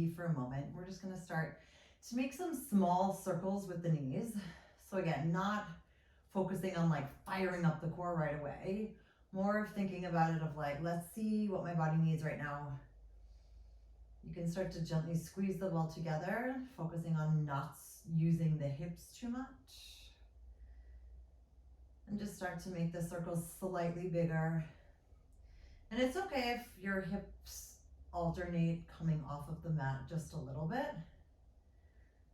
breathe for a moment. We're just gonna start to make some small circles with the knees. So again, not focusing on like firing up the core right away, more of thinking about it of like, let's see what my body needs right now. You can start to gently squeeze the ball together, focusing on not using the hips too much. And just start to make the circles slightly bigger. And it's okay if your hips alternate coming off of the mat just a little bit,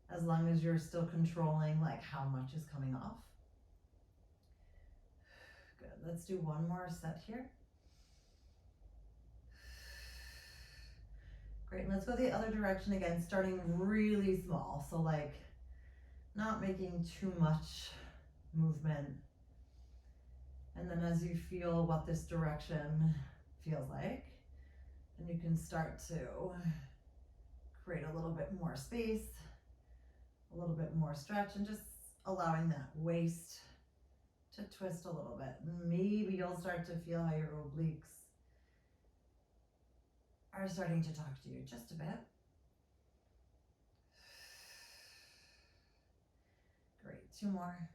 as long as you're still controlling like how much is coming off. Good, let's do one more set here. Great, let's go the other direction again, starting really small. So like not making too much movement. And then as you feel what this direction feels like, and you can start to create a little bit more space, a little bit more stretch, and just allowing that waist to twist a little bit. Maybe you'll start to feel how your obliques are starting to talk to you just a bit. Great, two more.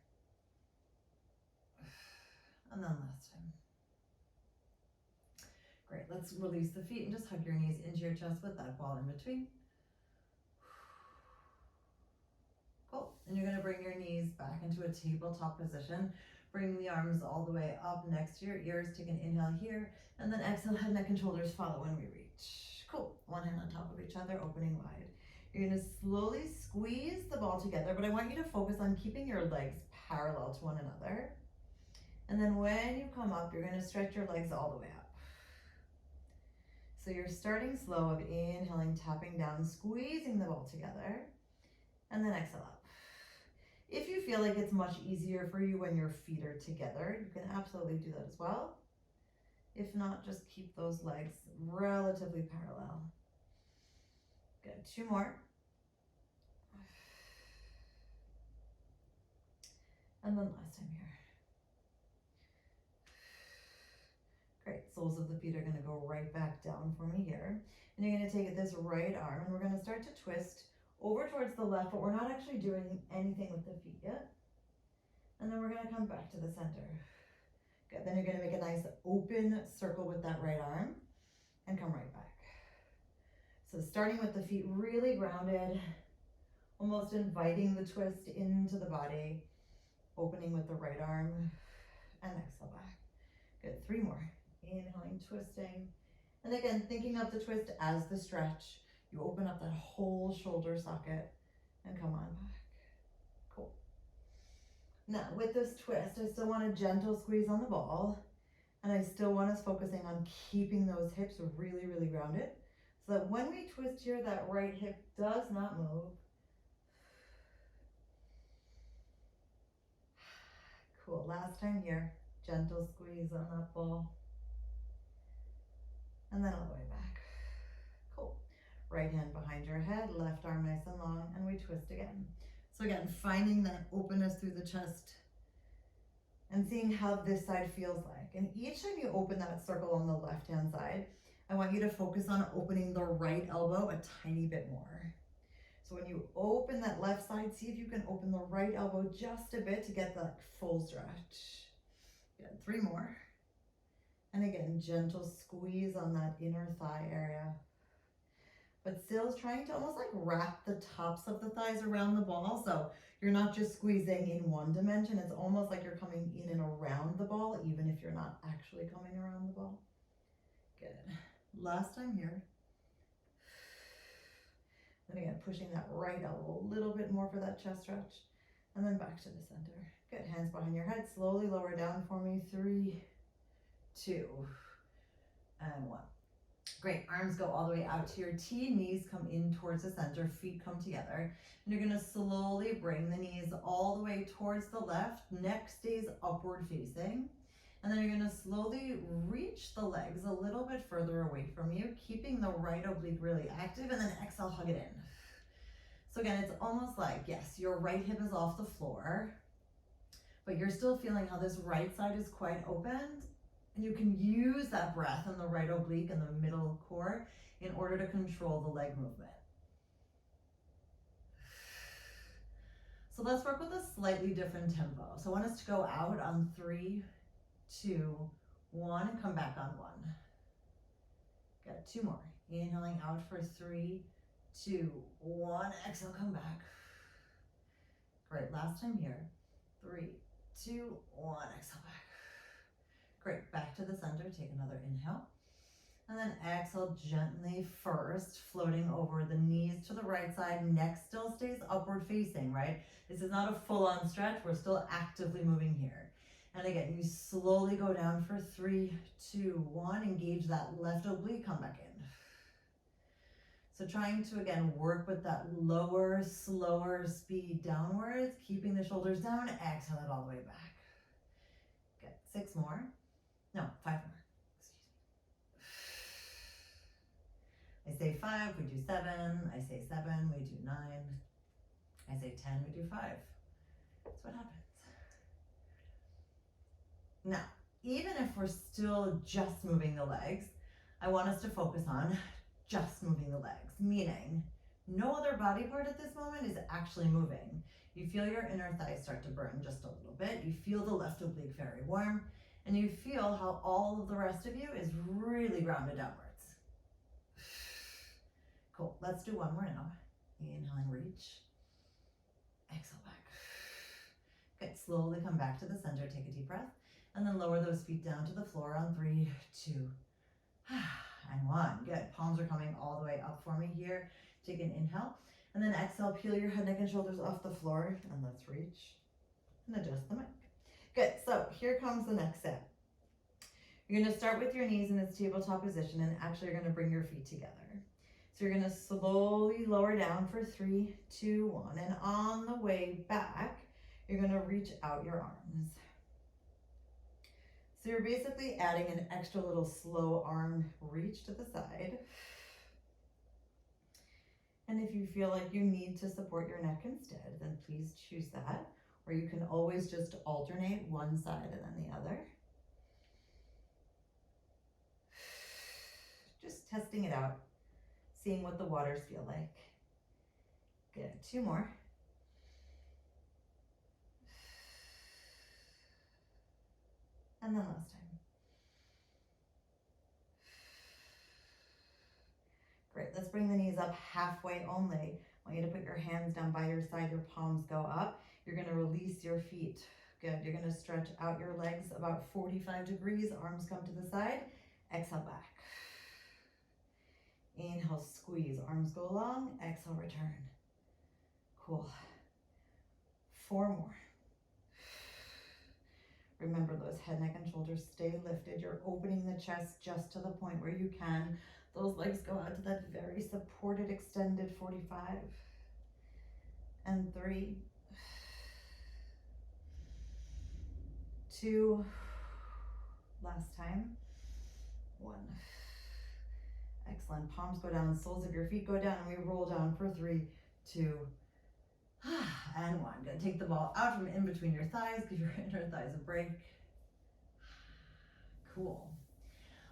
And then last time. Great, let's release the feet and just hug your knees into your chest with that ball in between. Cool, and you're gonna bring your knees back into a tabletop position. Bring the arms all the way up next to your ears. Take an inhale here, and then exhale, head, neck, and shoulders follow when we reach. Cool, one hand on top of each other, opening wide. You're gonna slowly squeeze the ball together, but I want you to focus on keeping your legs parallel to one another. And then when you come up, you're gonna stretch your legs all the way up. So you're starting slow of inhaling, tapping down, squeezing the ball together, and then exhale up. If you feel like it's much easier for you when your feet are together, you can absolutely do that as well. If not, just keep those legs relatively parallel. Good, two more. And then last time here. Great, soles of the feet are gonna go right back down for me here. And you're gonna take this right arm and we're gonna start to twist over towards the left, but we're not actually doing anything with the feet yet. And then we're gonna come back to the center. Good, then you're gonna make a nice open circle with that right arm and come right back. So starting with the feet really grounded, almost inviting the twist into the body, opening with the right arm, and exhale back. Good, three more. Inhaling, twisting. And again, thinking of the twist as the stretch. You open up that whole shoulder socket and come on back. Cool. Now with this twist, I still want a gentle squeeze on the ball, and I still want us focusing on keeping those hips really, really grounded, so that when we twist here, that right hip does not move. Cool, last time here, gentle squeeze on that ball. And then all the way back. Cool. Right hand behind your head, left arm nice and long, and we twist again. So again, finding that openness through the chest and seeing how this side feels like. And each time you open that circle on the left-hand side, I want you to focus on opening the right elbow a tiny bit more. So when you open that left side, see if you can open the right elbow just a bit to get that full stretch. Good, three more. And again, gentle squeeze on that inner thigh area. But still trying to almost like wrap the tops of the thighs around the ball. So you're not just squeezing in one dimension. It's almost like you're coming in and around the ball, even if you're not actually coming around the ball. Good. Last time here. And again, pushing that right elbow a little bit more for that chest stretch. And then back to the center. Good, hands behind your head. Slowly lower down for me. 3, 2, and 1. Great, arms go all the way out to your T, knees come in towards the center, feet come together. And you're gonna slowly bring the knees all the way towards the left, neck stays upward facing. And then you're gonna slowly reach the legs a little bit further away from you, keeping the right oblique really active, and then exhale, hug it in. So again, it's almost like, yes, your right hip is off the floor, but you're still feeling how this right side is quite open. And you can use that breath in the right oblique and the middle core in order to control the leg movement. So let's work with a slightly different tempo. So I want us to go out on 3, 2, 1, and come back on 1. Good, 2 more. Inhaling out for 3, 2, 1. Exhale, come back. Great, last time here. 3, 2, 1. Exhale back. Great, back to the center. Take another inhale. And then exhale gently first, floating over the knees to the right side. Neck still stays upward facing, right? This is not a full-on stretch. We're still actively moving here. And again, you slowly go down for 3, 2, 1. Engage that left oblique, come back in. So trying to, again, work with that lower, slower speed downwards, keeping the shoulders down. Exhale it all the way back. Good, 6 more. No, 5 more. I say 5, we do 7. I say 7, we do 9. I say 10, we do 5. That's what happens. Now, even if we're still just moving the legs, I want us to focus on just moving the legs, meaning no other body part at this moment is actually moving. You feel your inner thighs start to burn just a little bit. You feel the left oblique very warm, and you feel how all of the rest of you is really grounded downwards. Cool, let's do 1 more now. Inhaling, reach. Exhale back. Good, slowly come back to the center, take a deep breath, and then lower those feet down to the floor on 3, 2, and 1. Good, palms are coming all the way up for me here. Take an inhale, and then exhale, peel your head, neck, and shoulders off the floor, and let's reach and adjust the mic. Good, so here comes the next step. You're gonna start with your knees in this tabletop position, and actually you're gonna bring your feet together. So you're gonna slowly lower down for 3, 2, 1, and on the way back, you're gonna reach out your arms. So you're basically adding an extra little slow arm reach to the side. And if you feel like you need to support your neck instead, then please choose that. Or you can always just alternate one side and then the other. Just testing it out, seeing what the waters feel like. Good, 2 more. And then last time. Great, let's bring the knees up halfway only. I want you to put your hands down by your side, your palms go up. You're gonna release your feet. Good, you're gonna stretch out your legs about 45 degrees, arms come to the side. Exhale back. Inhale, squeeze, arms go long. Exhale, return. Cool. 4 more. Remember, those head, neck, and shoulders stay lifted. You're opening the chest just to the point where you can. Those legs go out to that very supported, extended 45. And 3, 2, last time. 1. Excellent. Palms go down, soles of your feet go down, and we roll down for 3, 2, and 1. Good. Take the ball out from in between your thighs. Give your inner thighs a break. Cool.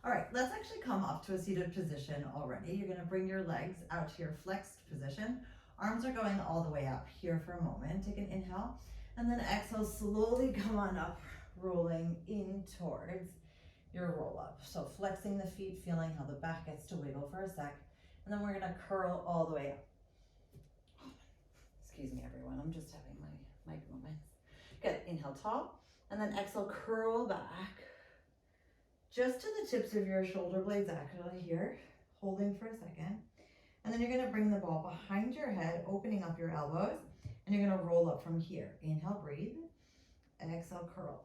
All right, let's actually come up to a seated position already. You're going to bring your legs out to your flexed position. Arms are going all the way up here for a moment. Take an inhale, and then exhale, slowly come on up, rolling in towards your roll up. So flexing the feet, feeling how the back gets to wiggle for a sec, and then we're going to curl all the way up. Excuse me, everyone, I'm just having my mic moments. Good, inhale tall, and then exhale, curl back. Just to the tips of your shoulder blades actually here, holding for a second. And then you're gonna bring the ball behind your head, opening up your elbows, and you're gonna roll up from here. Inhale, breathe, exhale, curl.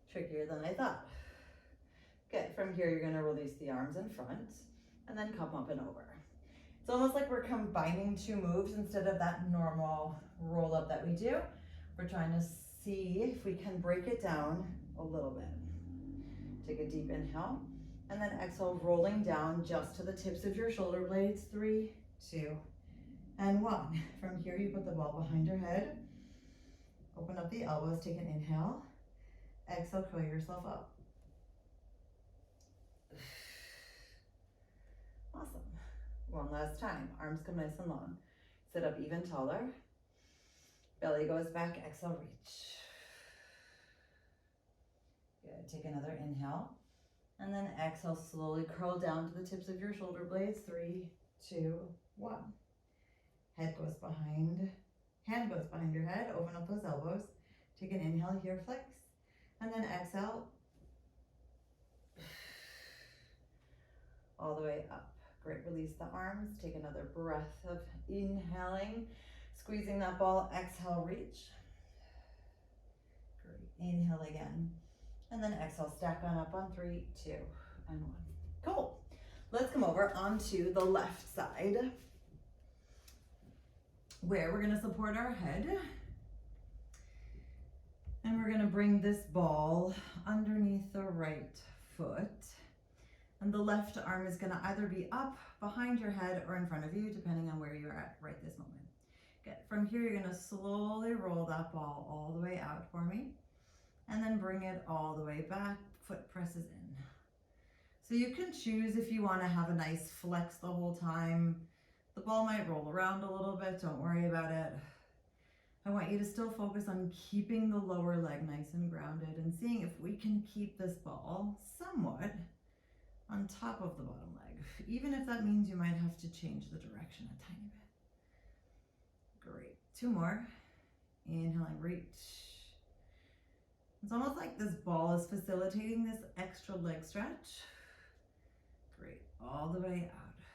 Trickier than I thought. Good, from here you're gonna release the arms in front, and then come up and over. It's almost like we're combining 2 moves instead of that normal roll up that we do. We're trying to see if we can break it down a little bit. Take a deep inhale, and then exhale, rolling down just to the tips of your shoulder blades. 3, 2, and 1. From here, you put the ball behind your head. Open up the elbows, take an inhale. Exhale, curl yourself up. Awesome. One last time. Arms come nice and long. Sit up even taller. Belly goes back, exhale, reach. Good, take another inhale. And then exhale, slowly curl down to the tips of your shoulder blades. 3, 2, 1. Head goes behind, hand goes behind your head, open up those elbows. Take an inhale here, flex. And then exhale, all the way up. Great, release the arms. Take another breath of inhaling, squeezing that ball, exhale, reach. Great, inhale again. And then exhale, stack on up on 3, 2, and 1. Cool. Let's come over onto the left side where we're gonna support our head. And we're gonna bring this ball underneath the right foot. And the left arm is gonna either be up behind your head or in front of you, depending on where you're at right this moment. Good. From here, you're gonna slowly roll that ball all the way out for me. And then bring it all the way back, foot presses in. So you can choose if you wanna have a nice flex the whole time. The ball might roll around a little bit, don't worry about it. I want you to still focus on keeping the lower leg nice and grounded and seeing if we can keep this ball somewhat on top of the bottom leg, even if that means you might have to change the direction a tiny bit. Great, 2 more. Inhaling, reach. It's almost like this ball is facilitating this extra leg stretch. Great, all the way out.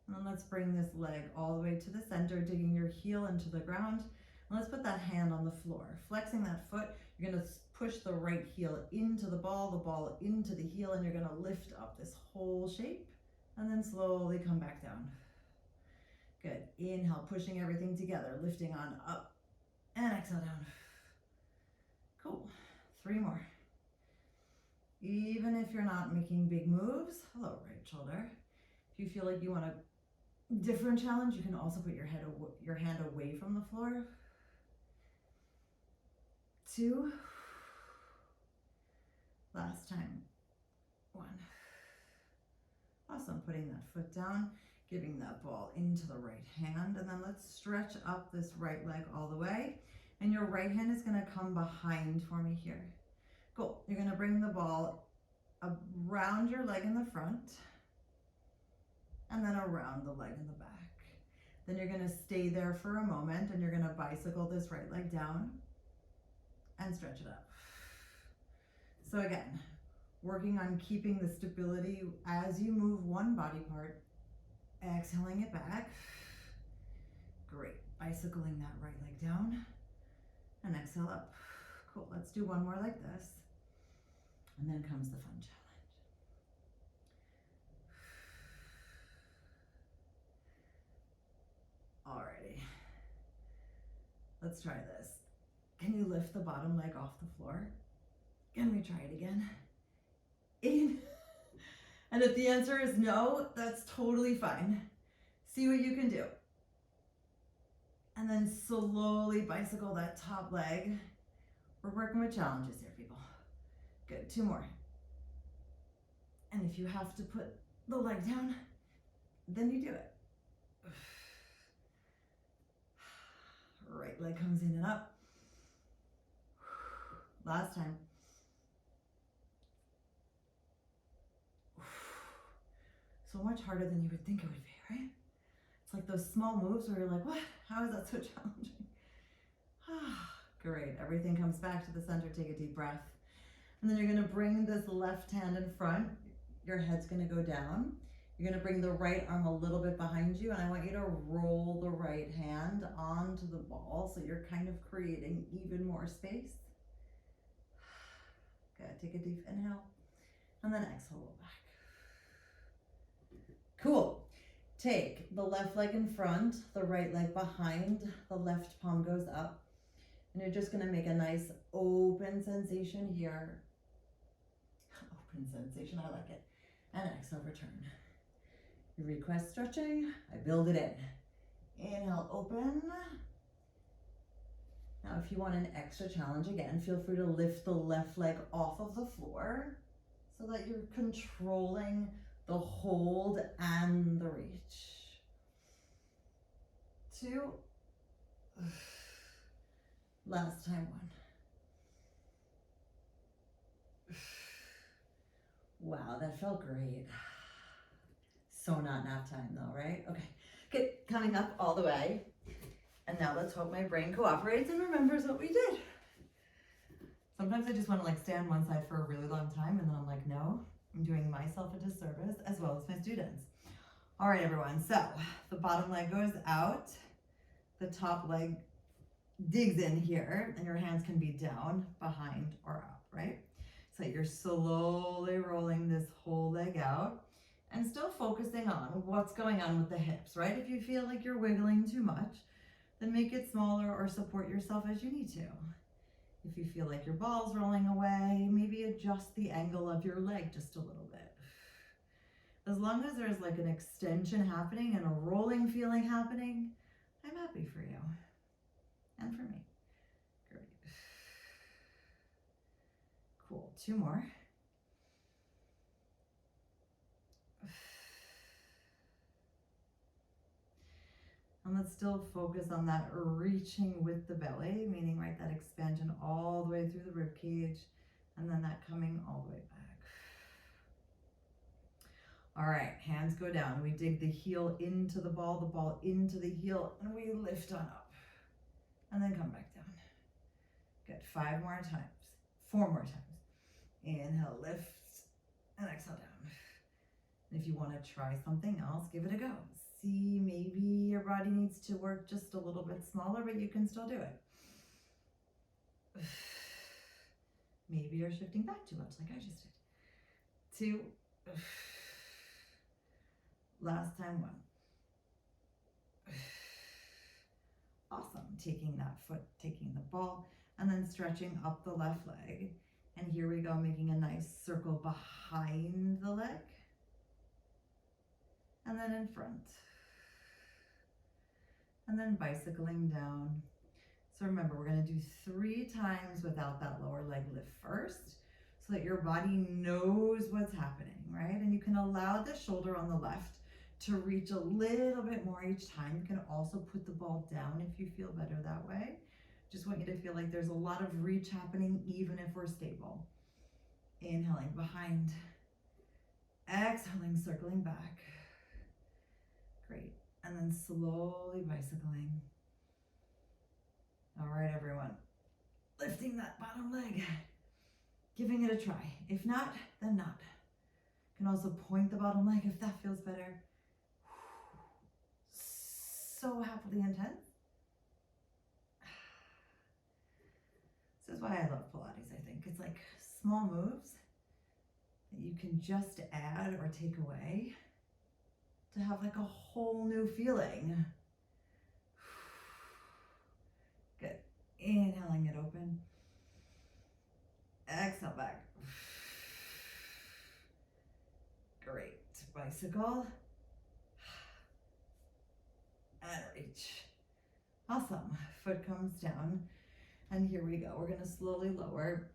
And then let's bring this leg all the way to the center, digging your heel into the ground. And let's put that hand on the floor. Flexing that foot, you're gonna push the right heel into the ball into the heel, and you're gonna lift up this whole shape, and then slowly come back down. Good, inhale, pushing everything together, lifting on up, and exhale down. Cool, 3 more. Even if you're not making big moves, hello, right shoulder. If you feel like you want a different challenge, you can also put your hand away from the floor. 2. Last time. 1. Awesome, putting that foot down, giving that ball into the right hand, and then let's stretch up this right leg all the way. And your right hand is gonna come behind for me here. Cool, you're gonna bring the ball around your leg in the front, and then around the leg in the back. Then you're gonna stay there for a moment, and you're gonna bicycle this right leg down and stretch it up. So again, working on keeping the stability as you move one body part, exhaling it back. Great, bicycling that right leg down and exhale up. Cool, let's do 1 more like this. And then comes the fun challenge. Alrighty, let's try this. Can you lift the bottom leg off the floor? Can we try it again? In. And if the answer is no, that's totally fine. See what you can do. And then slowly bicycle that top leg. We're working with challenges here, people. Good, 2 more. And if you have to put the leg down, then you do it. Right leg comes in and up. Last time. So much harder than you would think it would be, right? It's like those small moves where you're like, what? How is that so challenging? Great, everything comes back to the center. Take a deep breath. And then you're gonna bring this left hand in front. Your head's gonna go down. You're gonna bring the right arm a little bit behind you, and I want you to roll the right hand onto the ball, so you're kind of creating even more space. Good, take a deep inhale, and then exhale, roll back. Cool. Take the left leg in front, the right leg behind, the left palm goes up, and you're just gonna make a nice open sensation here. Open sensation, I like it. And exhale, return. You request stretching, I build it in. Inhale, open. Now if you want an extra challenge, again, feel free to lift the left leg off of the floor so that you're controlling the hold and the reach. 2. Last time, 1. Wow, that felt great. So not nap time though, right? Okay, good. Coming up all the way. And now let's hope my brain cooperates and remembers what we did. Sometimes I just want to like stay on one side for a really long time and then I'm like, no, I'm doing myself a disservice as well as my students. All right, everyone. So the bottom leg goes out, the top leg digs in here, and your hands can be down, behind, or up, right? So you're slowly rolling this whole leg out and still focusing on what's going on with the hips, right? If you feel like you're wiggling too much, then make it smaller or support yourself as you need to. If you feel like your ball's rolling away, maybe adjust the angle of your leg just a little bit. As long as there's like an extension happening and a rolling feeling happening, I'm happy for you and for me. Great. Cool. 2 more. And let's still focus on that reaching with the belly, meaning right, that expansion all the way through the rib cage, and then that coming all the way back. All right, hands go down. We dig the heel into the ball into the heel, and we lift on up. And then come back down. Good. 5 more times. 4 more times. Inhale, lift, and exhale down. And if you want to try something else, give it a go. See, maybe your body needs to work just a little bit smaller, but you can still do it. Maybe you're shifting back too much, like I just did. 2. Last time, 1. Awesome. Taking that foot, taking the ball, and then stretching up the left leg. And here we go, making a nice circle behind the leg. And then in front. And then bicycling down. So remember, we're going to do 3 times without that lower leg lift first, so that your body knows what's happening, right? And you can allow the shoulder on the left to reach a little bit more each time. You can also put the ball down if you feel better that way. Just want you to feel like there's a lot of reach happening even if we're stable. Inhaling behind, exhaling, circling back. Great. And then slowly bicycling. All right, everyone. Lifting that bottom leg, giving it a try. If not, then not. You can also point the bottom leg if that feels better. So happily intense. This is why I love Pilates, I think. It's like small moves that you can just add or take away to have like a whole new feeling. Good. Inhaling it open. Exhale back. Great. Bicycle. And reach. Awesome. Foot comes down. And here we go. We're going to slowly lower,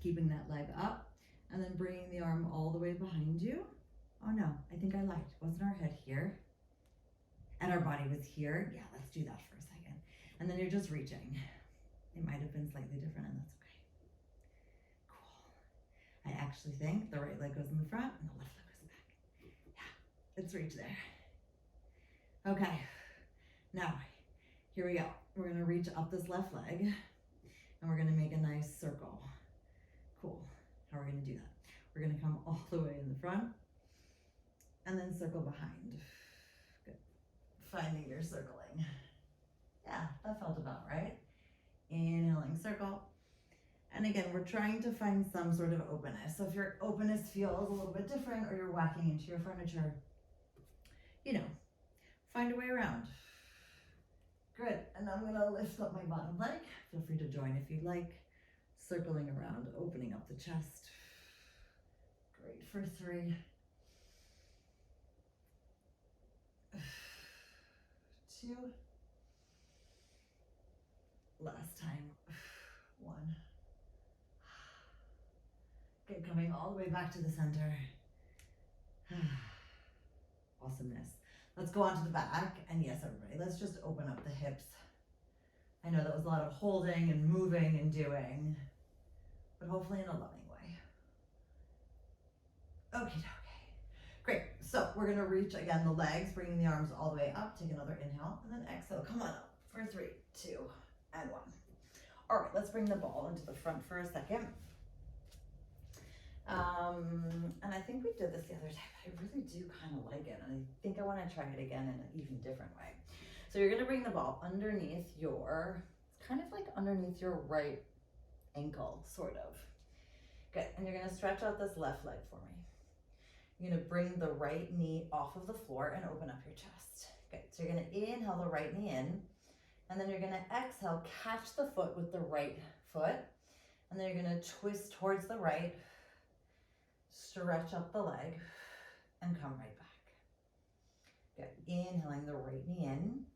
keeping that leg up, and then bringing the arm all the way behind you. Oh no, I think I lied. Wasn't our head here? And our body was here? Yeah, let's do that for a second. And then you're just reaching. It might have been slightly different, and that's okay. Cool. I actually think the right leg goes in the front and the left leg goes back. Yeah, let's reach there. Okay, now here we go. We're going to reach up this left leg, and we're going to make a nice circle. Cool. How are we going to do that? We're going to come all the way in the front and then circle behind. Good. Finding your circling. Yeah, that felt about right. Inhaling, circle. And again, we're trying to find some sort of openness. So if your openness feels a little bit different or you're whacking into your furniture, you know, find a way around. Good. And I'm going to lift up my bottom leg. Feel free to join if you'd like. Circling around, opening up the chest. Great for 3. 2. Last time. 1. Good. Coming all the way back to the center. Awesomeness. Let's go onto the back, and yes, everybody, let's just open up the hips. I know that was a lot of holding and moving and doing, but hopefully in a loving way. Okay. Great, so we're gonna reach again the legs, bringing the arms all the way up. Take another inhale, and then exhale, come on up for 3, 2, and 1. All right, let's bring the ball into the front for a second. And I think we did this the other day, but I really do kind of like it, and I think I want to try it again in an even different way. So you're going to bring the ball underneath your, it's kind of like underneath your right ankle, sort of. Good, and you're going to stretch out this left leg for me. You're going to bring the right knee off of the floor and open up your chest. Good, so you're going to inhale the right knee in, and then you're going to exhale, catch the foot with the right foot, and then you're going to twist towards the right, stretch up the leg, and come right back. Good. Inhaling the right knee in,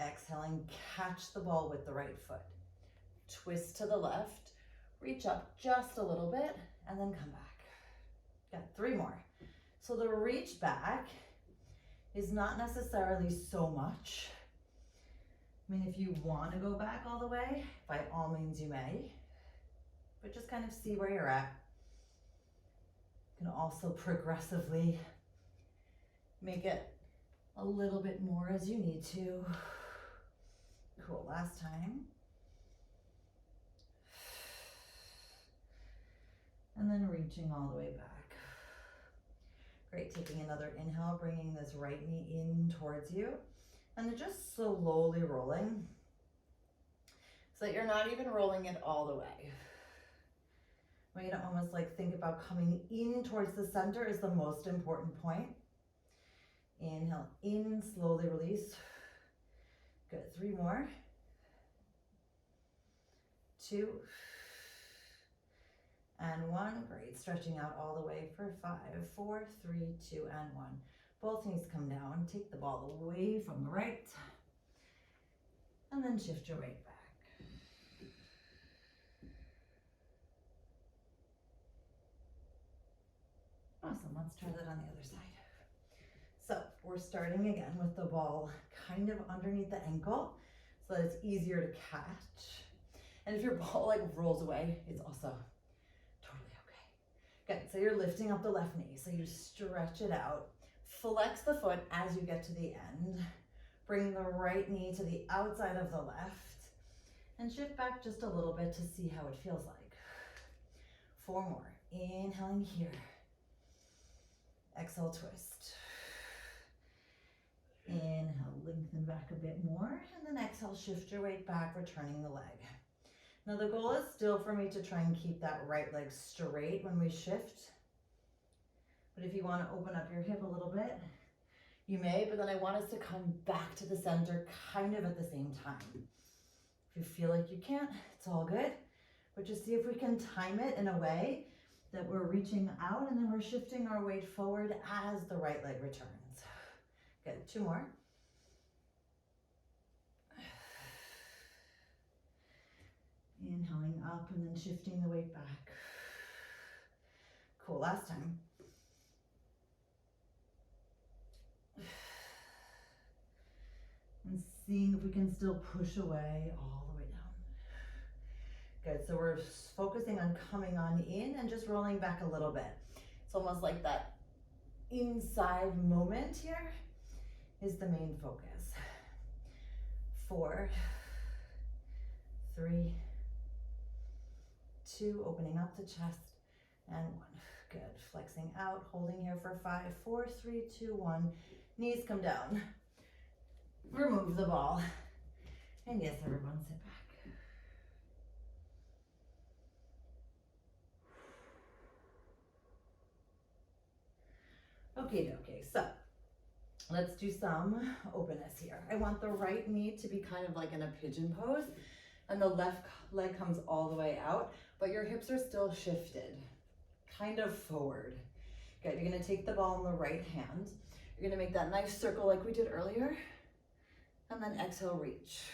exhaling, catch the ball with the right foot, twist to the left, reach up just a little bit, and then come back. Got 3 more. So the reach back is not necessarily so much. I mean, if you want to go back all the way, by all means you may, but just kind of see where you're at. You can also progressively make it a little bit more as you need to. Cool, last time. And then reaching all the way back. Great, taking another inhale, bringing this right knee in towards you, and then just slowly rolling so that you're not even rolling it all the way. I want you to almost like think about coming in towards the center is the most important point. Inhale in, slowly release. Good, 3 more. 2. And 1. Great, stretching out all the way for 5, 4, 3, 2, and 1. Both knees come down, take the ball away from the right, and then shift your weight back. Awesome, let's try that on the other side. So we're starting again with the ball kind of underneath the ankle so that it's easier to catch. And if your ball like rolls away, it's also totally okay. Good, so you're lifting up the left knee. So you stretch it out, flex the foot as you get to the end, bring the right knee to the outside of the left, and shift back just a little bit to see how it feels like. 4 more, inhaling here. Exhale, twist. Inhale, lengthen back a bit more, and then exhale, shift your weight back, returning the leg. Now the goal is still for me to try and keep that right leg straight when we shift. But if you want to open up your hip a little bit, you may, but then I want us to come back to the center kind of at the same time. If you feel like you can't, it's all good, but just see if we can time it in a way that we're reaching out and then we're shifting our weight forward as the right leg returns. Good, 2 more. Inhaling up and then shifting the weight back. Cool, last time. And seeing if we can still push away all the way down. Good, so we're focusing on coming on in and just rolling back a little bit. It's almost like that inside moment here is the main focus. 4, 3, 2, opening up the chest, and 1. Good, flexing out, holding here for 5, 4, 3, 2, 1. Knees come down. Remove the ball. And yes, everyone sit back. Okay, so let's do some openness here. I want the right knee to be kind of like in a pigeon pose, and the left leg comes all the way out, but your hips are still shifted, kind of forward. Good, you're gonna take the ball in the right hand. You're gonna make that nice circle like we did earlier, and then exhale, reach.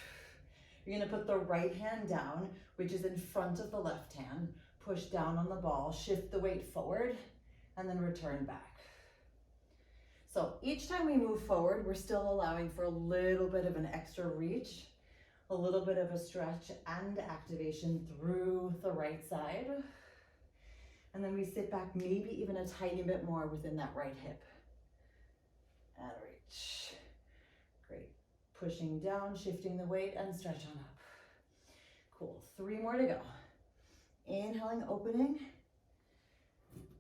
You're gonna put the right hand down, which is in front of the left hand, push down on the ball, shift the weight forward, and then return back. So each time we move forward, we're still allowing for a little bit of an extra reach, a little bit of a stretch and activation through the right side. And then we sit back maybe even a tiny bit more within that right hip. And reach. Great. Pushing down, shifting the weight, and stretch on up. Cool. 3 more to go. Inhaling, opening.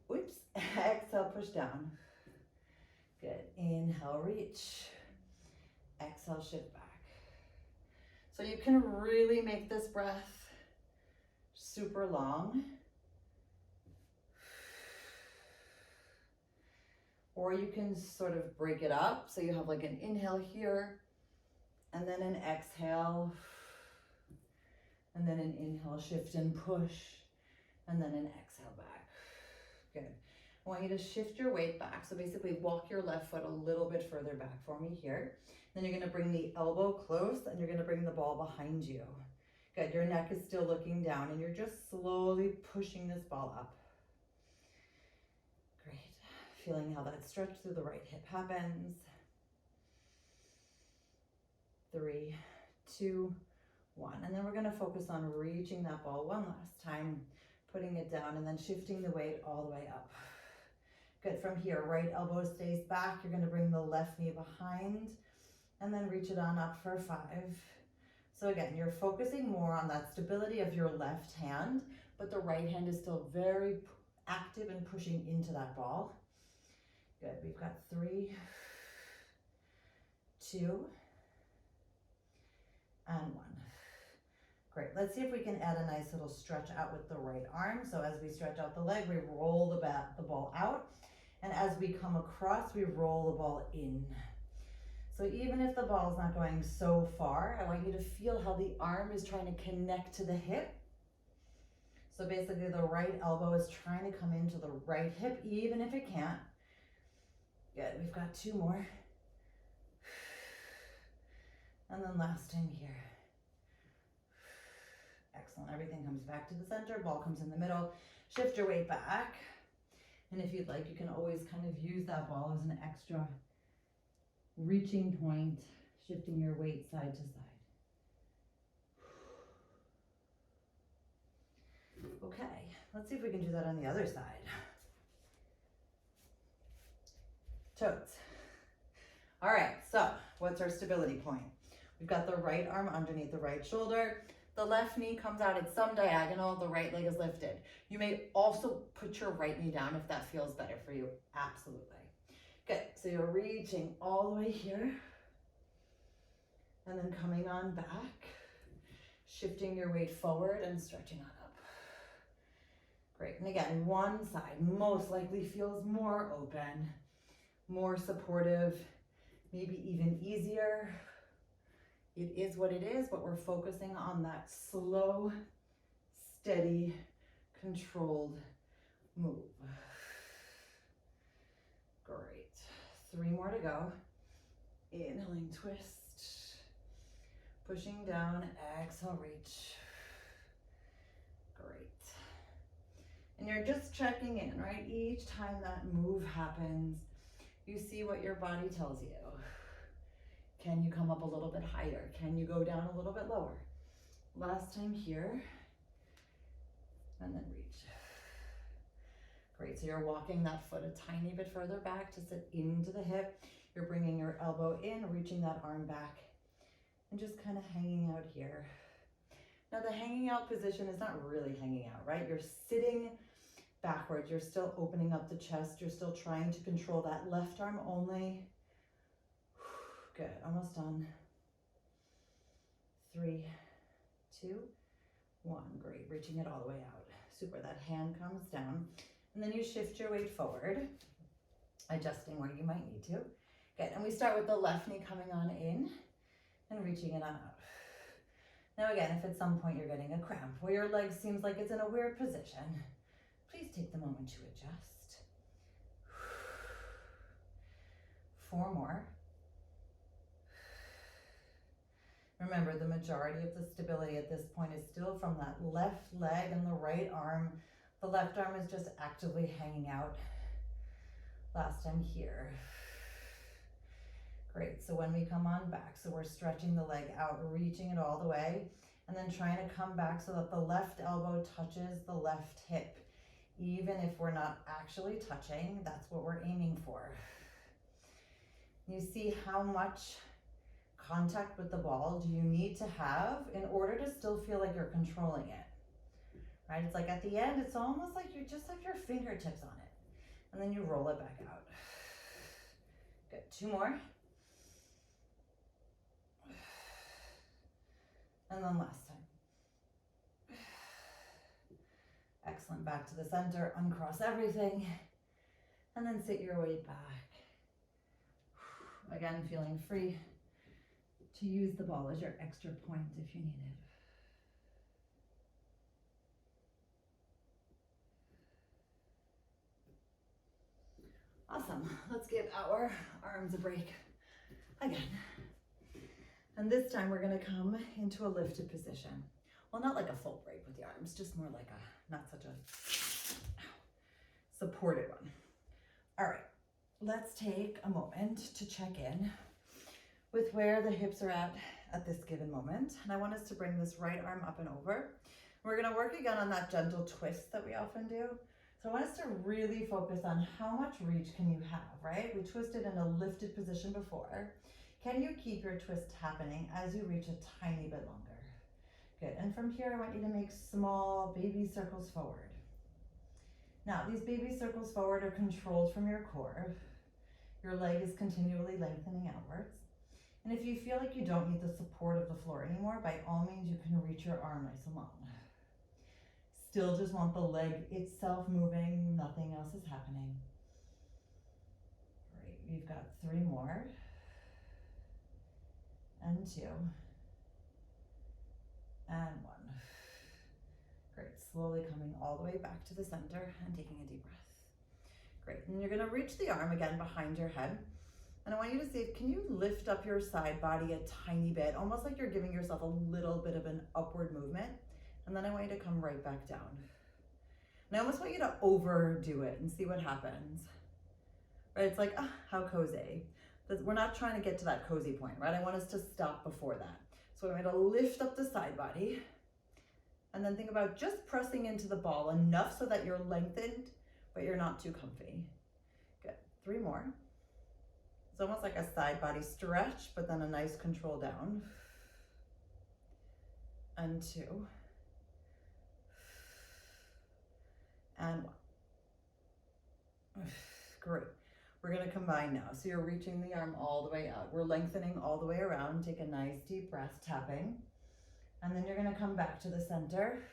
Oops. Exhale, push down. Good. Inhale, reach. Exhale, shift back. So you can really make this breath super long. Or you can sort of break it up. So you have like an inhale here, and then an exhale, and then an inhale, shift and push, and then an exhale back. Good. I want you to shift your weight back. So basically walk your left foot a little bit further back for me here. Then you're gonna bring the elbow close and you're gonna bring the ball behind you. Good, your neck is still looking down and you're just slowly pushing this ball up. Great, feeling how that stretch through the right hip happens. 3, 2, 1. And then we're gonna focus on reaching that ball one last time, putting it down and then shifting the weight all the way up. Good, from here, right elbow stays back. You're gonna bring the left knee behind and then reach it on up for 5. So again, you're focusing more on that stability of your left hand, but the right hand is still very active and pushing into that ball. Good, we've got 3, 2, and 1. Great, let's see if we can add a nice little stretch out with the right arm. So as we stretch out the leg, we roll the ball out. And as we come across, we roll the ball in. So even if the ball is not going so far, I want you to feel how the arm is trying to connect to the hip. So basically the right elbow is trying to come into the right hip, even if it can't. Good, we've got 2 more. And then last time here. Excellent, everything comes back to the center, ball comes in the middle. Shift your weight back. And if you'd like, you can always kind of use that ball as an extra reaching point, shifting your weight side to side. Okay, let's see if we can do that on the other side. Toes. All right, so what's our stability point? We've got the right arm underneath the right shoulder. The left knee comes out at some diagonal, the right leg is lifted. You may also put your right knee down if that feels better for you, absolutely. Good, so you're reaching all the way here, and then coming on back, shifting your weight forward and stretching on up. Great, and again, one side most likely feels more open, more supportive, maybe even easier. It is what it is, but we're focusing on that slow, steady, controlled move. Great. 3 more to go. Inhaling, twist. Pushing down, exhale, reach. Great. And you're just checking in, right? Each time that move happens, you see what your body tells you. Can you come up a little bit higher? Can you go down a little bit lower? Last time here, and then reach. Great, so you're walking that foot a tiny bit further back to sit into the hip. You're bringing your elbow in, reaching that arm back, and just kind of hanging out here. Now the hanging out position is not really hanging out, right? You're sitting backwards. You're still opening up the chest. You're still trying to control that left arm only. Good, almost done. 3, 2, 1. Great, reaching it all the way out. Super, that hand comes down. And then you shift your weight forward, adjusting where you might need to. Good, and we start with the left knee coming on in and reaching it on up. Now again, if at some point you're getting a cramp or your leg seems like it's in a weird position, please take the moment to adjust. 4 more. Remember, the majority of the stability at this point is still from that left leg and the right arm. The left arm is just actively hanging out. Last time here. So when we come on back, so we're stretching the leg out, reaching it all the way, and then trying to come back so that the left elbow touches the left hip. Even if we're not actually touching, that's what we're aiming for. You see how much contact with the ball do you need to have in order to still feel like you're controlling it, right? It's like at the end, it's almost like you just have your fingertips on it, and then you roll it back out. Good, 2 more. And then last time. Excellent, back to the center, uncross everything, and then sit your way back. Again, feeling free to use the ball as your extra point if you need it. Awesome, let's give our arms a break again. And this time we're gonna come into a lifted position. Well, not like a full break with the arms, just more like a, not such a supported one. All right, let's take a moment to check in with where the hips are at this given moment. And I want us to bring this right arm up and over. We're gonna work again on that gentle twist that we often do. So I want us to really focus on how much reach can you have, right? We twisted in a lifted position before. Can you keep your twist happening as you reach a tiny bit longer? Good, and from here I want you to make small baby circles forward. Now these baby circles forward are controlled from your core. Your leg is continually lengthening outwards. And if you feel like you don't need the support of the floor anymore, by all means you can reach your arm nice and long. Still just want the leg itself moving, nothing else is happening. Great, we've got 3 more. And 2. And 1. Great, slowly coming all the way back to the center and taking a deep breath. Great, and you're gonna reach the arm again behind your head. And I want you to see, can you lift up your side body a tiny bit, almost like you're giving yourself a little bit of an upward movement. And then I want you to come right back down. And I almost want you to overdo it and see what happens. Right, it's like, ah, how cozy. We're not trying to get to that cozy point, right? I want us to stop before that. So I'm gonna lift up the side body and then think about just pressing into the ball enough so that you're lengthened, but you're not too comfy. Good, 3 more. It's almost like a side body stretch, but then a nice control down. And 2. And 1. Great. We're gonna combine now. So you're reaching the arm all the way out. We're lengthening all the way around. Take a nice deep breath, tapping. And then you're gonna come back to the center,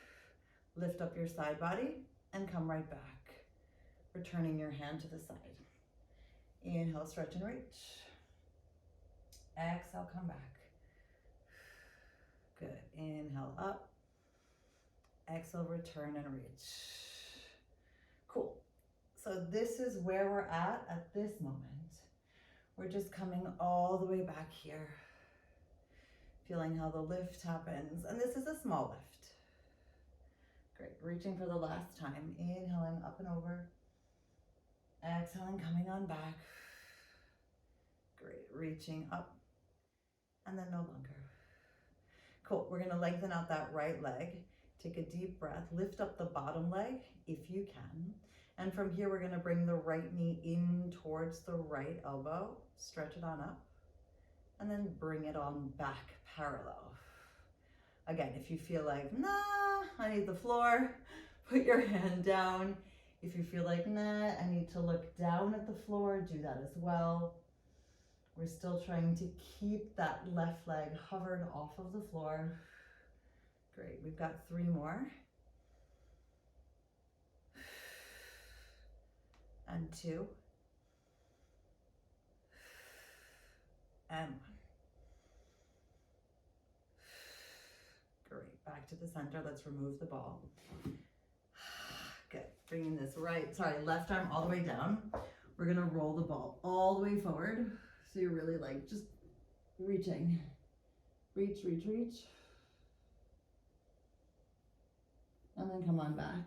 lift up your side body, and come right back. Returning your hand to the side. Inhale, stretch and reach. Exhale, come back. Good, inhale up. Exhale, return and reach. Cool. So this is where we're at this moment. We're just coming all the way back here. Feeling how the lift happens. And this is a small lift. Great, reaching for the last time. Inhaling up and over. Exhaling, coming on back. Great, reaching up. And then no longer. Cool, we're gonna lengthen out that right leg. Take a deep breath, lift up the bottom leg if you can. And from here, we're gonna bring the right knee in towards the right elbow, stretch it on up, and then bring it on back parallel. Again, if you feel like, nah, I need the floor, put your hand down. If you feel like, nah, I need to look down at the floor, do that as well. We're still trying to keep that left leg hovered off of the floor. Great, we've got 3 more. And 2. And 1. Great, back to the center. Let's remove the ball. Good, bringing this left arm all the way down. We're gonna roll the ball all the way forward. So you're really like just reaching. Reach, reach, reach. And then come on back.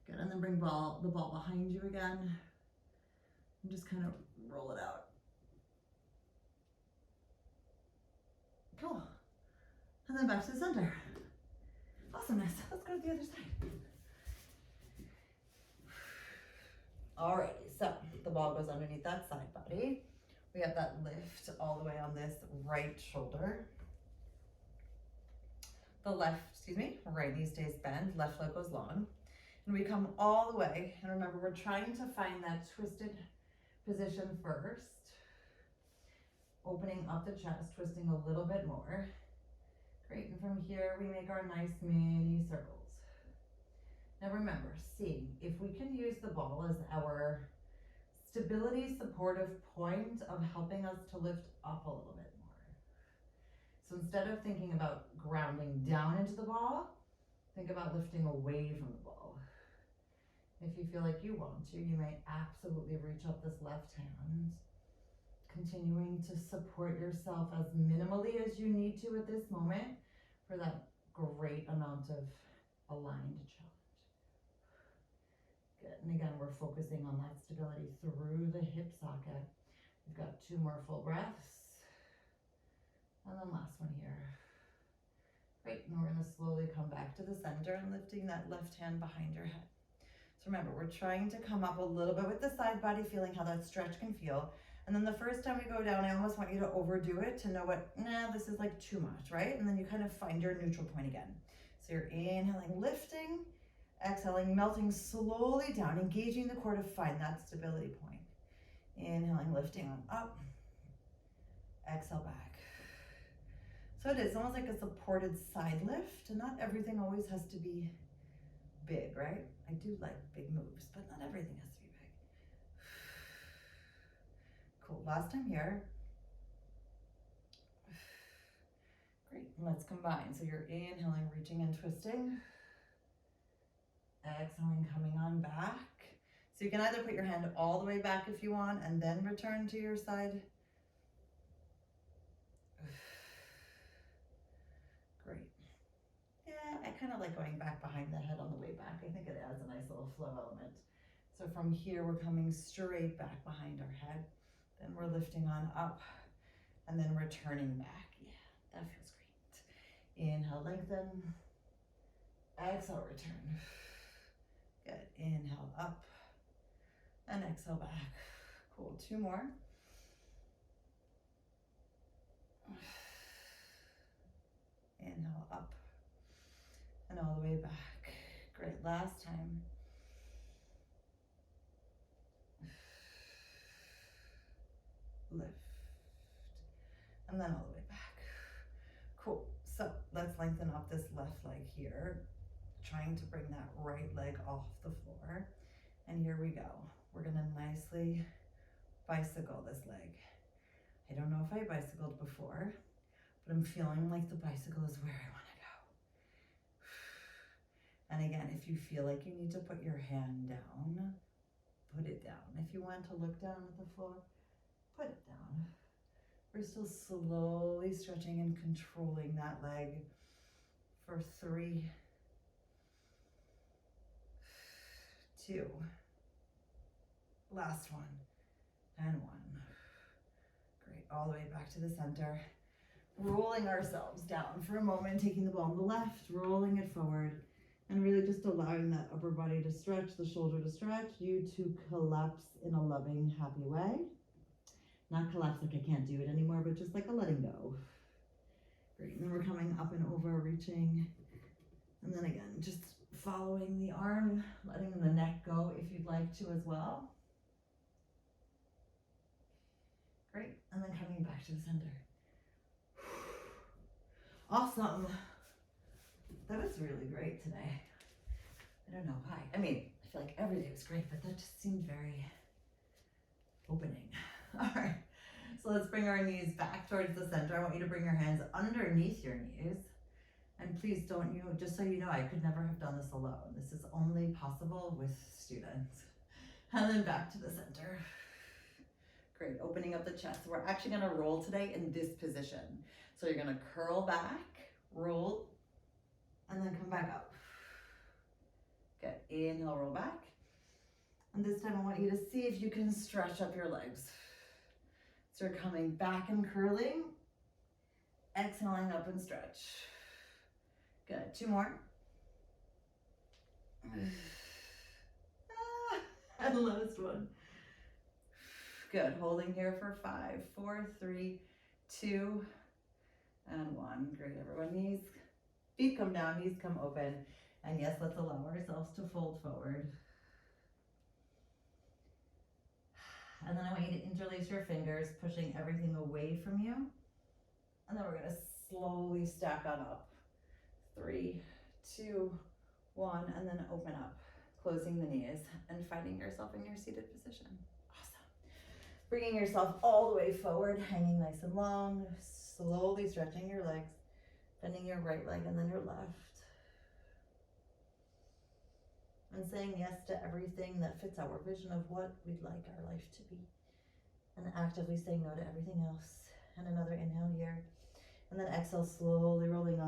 Good, and then bring the ball behind you again. And just kind of roll it out. And then back to the center. Awesomeness. Let's go to the other side. Alrighty, so the ball goes underneath that side body. We have that lift all the way on this right shoulder. The right knee stays bent, left leg goes long. And we come all the way, and remember, we're trying to find that twisted position first. Opening up the chest, twisting a little bit more. Great, and from here, we make our nice mini circles. Now remember, seeing if we can use the ball as our stability supportive point of helping us to lift up a little bit more. So instead of thinking about grounding down into the ball, think about lifting away from the ball. If you feel like you want to, you may absolutely reach up this left hand, continuing to support yourself as minimally as you need to at this moment for that great amount of aligned challenge. Good, and again, we're focusing on that stability through the hip socket. We've got 2 more full breaths. And then last one here. Great, and we're gonna slowly come back to the center and lifting that left hand behind your head. So remember, we're trying to come up a little bit with the side body, feeling how that stretch can feel. And then the first time we go down, I almost want you to overdo it to know what, this is like too much, right? And then you kind of find your neutral point again. So you're inhaling, lifting, exhaling, melting slowly down, engaging the core to find that stability point. Inhaling, lifting on up, exhale back. So it is almost like a supported side lift, and not everything always has to be big, right? I do like big moves, but not everything has to be big. Cool, last time here. Great, let's combine. So you're inhaling, reaching and twisting. Exhaling, coming on back. So you can either put your hand all the way back if you want and then return to your side. Great. Yeah, I kind of like going back behind the head on the way back. I think it adds a nice little flow element. So from here, we're coming straight back behind our head. Then we're lifting on up and then returning back. Yeah, that feels great. Inhale, lengthen. Exhale, return. Good. Inhale up and exhale back. Cool. 2 more. Inhale up and all the way back. Great. Last time. Lift and then all the way back. Cool. So let's lengthen up this left leg here, trying to bring that right leg off the floor. And here we go. We're gonna nicely bicycle this leg. I don't know if I bicycled before, but I'm feeling like the bicycle is where I wanna go. And again, if you feel like you need to put your hand down, put it down. If you want to look down at the floor, put it down. We're still slowly stretching and controlling that leg for 3, 2, last one, and 1. Great, all the way back to the center. Rolling ourselves down for a moment, taking the ball on the left, rolling it forward, and really just allowing that upper body to stretch, the shoulder to stretch, you to collapse in a loving, happy way. Not collapse like I can't do it anymore, but just like a letting go. Great, and then we're coming up and over, reaching, and then again, just following the arm, letting the neck go if you'd like to as well. Great, and then coming back to the center. Awesome. That was really great today. I don't know why. I mean, I feel like every day was great, but that just seemed very opening. All right, so let's bring our knees back towards the center. I want you to bring your hands underneath your knees. And please don't you, just so you know, I could never have done this alone. This is only possible with students. And then back to the center. Great, opening up the chest. We're actually gonna roll today in this position. So you're gonna curl back, roll, and then come back up. Good, inhale, roll back. And this time I want you to see if you can stretch up your legs. So you're coming back and curling, exhaling up and stretch. Good. 2 more. And last one. Good. Holding here for 5, 4, 3, 2, and 1. Great, everyone. Knees, feet come down, knees come open. And yes, let's allow ourselves to fold forward. And then I want you to interlace your fingers, pushing everything away from you. And then we're gonna slowly stack on up. 3, 2, 1, and then open up, closing the knees and finding yourself in your seated position. Awesome. Bringing yourself all the way forward, hanging nice and long, slowly stretching your legs, bending your right leg and then your left. And saying yes to everything that fits our vision of what we'd like our life to be. And actively saying no to everything else. And another inhale here. And then exhale, slowly rolling